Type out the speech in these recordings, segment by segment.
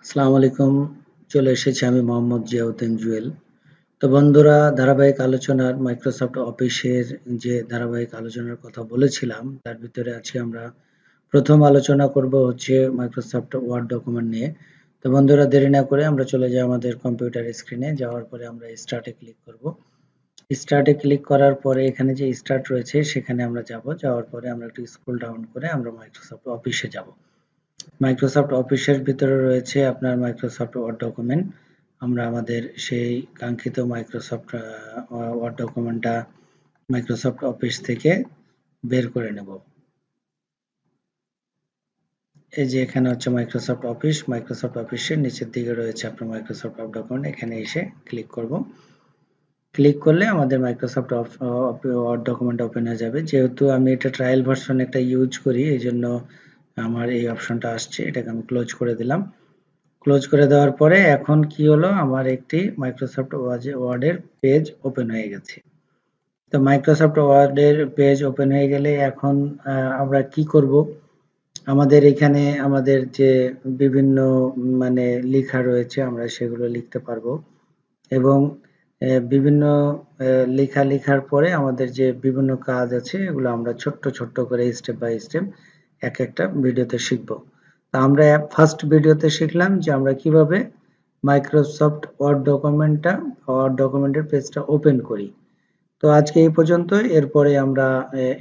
আসসালামু আলাইকুম। চলে এসেছি আমি মোহাম্মদ জিয়াউদ্দিন জুয়েল। তো বন্ধুরা, ধারাবাহিক আলোচনার মাইক্রোসফট অফিসের যে ধারাবাহিক আলোচনার কথা বলেছিলাম, তার ভিতরে আজকে আমরা প্রথম আলোচনা করব হচ্ছে মাইক্রোসফট ওয়ার্ড ডকুমেন্ট নিয়ে। তো বন্ধুরা, দেরি না করে আমরা চলে যাই আমাদের কম্পিউটার স্ক্রিনে। যাওয়ার পরে আমরা স্টার্টে ক্লিক করব। স্টার্টে ক্লিক করার পরে এখানে যে স্টার্ট রয়েছে সেখানে আমরা যাব। যাওয়ার পরে আমরা একটু স্ক্রল ডাউন করে আমরা মাইক্রোসফট অফিসে যাব। মাইক্রোসফট অফিসের ভিতরে রয়েছে আপনার মাইক্রোসফট ওয়ার্ড ডকুমেন্ট। আমরা আমাদের সেই কাঙ্ক্ষিত মাইক্রোসফট ওয়ার্ড ডকুমেন্টটা মাইক্রোসফট অফিস থেকে বের করে নেব। এই যে এখানে হচ্ছে মাইক্রোসফট অফিস। মাইক্রোসফট অফিসের নিচের দিকে রয়েছে আপনার মাইক্রোসফট ওয়ার্ড ডকুমেন্ট। এখানে এসে ক্লিক করব। ক্লিক করলে আমাদের মাইক্রোসফট ওয়ার্ড ডকুমেন্ট ওপেন হয়ে যাবে। যেহেতু আমি এটা ট্রায়াল ভার্সন একটা ইউজ করি, এই জন্য আমার এই অপশনটা আসছে। এটাকে আমি ক্লোজ করে দিলাম। ক্লোজ করে দেওয়ার পরে এখন কি হলো, আমার একটি মাইক্রোসফট ওয়ার্ডের পেজ ওপেন হয়ে গেছে। তো মাইক্রোসফট ওয়ার্ডের পেজ ওপেন হয়ে গেলে এখন আমরা কি করব, আমাদের এখানে আমাদের যে বিভিন্ন মানে লেখা রয়েছে আমরা সেগুলো লিখতে পারবো। এবং বিভিন্ন লেখার পরে আমাদের যে বিভিন্ন কাজ আছে এগুলো আমরা ছোট্ট ছোট্ট করে স্টেপ বাই স্টেপ এক একটা ভিডিওতে শিখব। তা আমরা ফার্স্ট ভিডিওতে শিখলাম যে আমরা কিভাবে মাইক্রোসফট ওয়ার্ড ডকুমেন্টের পেজটা ওপেন করি। তো আজকে এই পর্যন্ত। এরপরে আমরা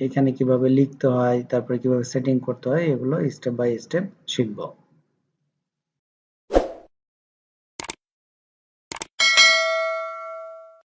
এখানে কিভাবে লিখতে হয়, তারপরে কিভাবে সেটিং করতে হয়, এগুলো স্টেপ বাই স্টেপ শিখব।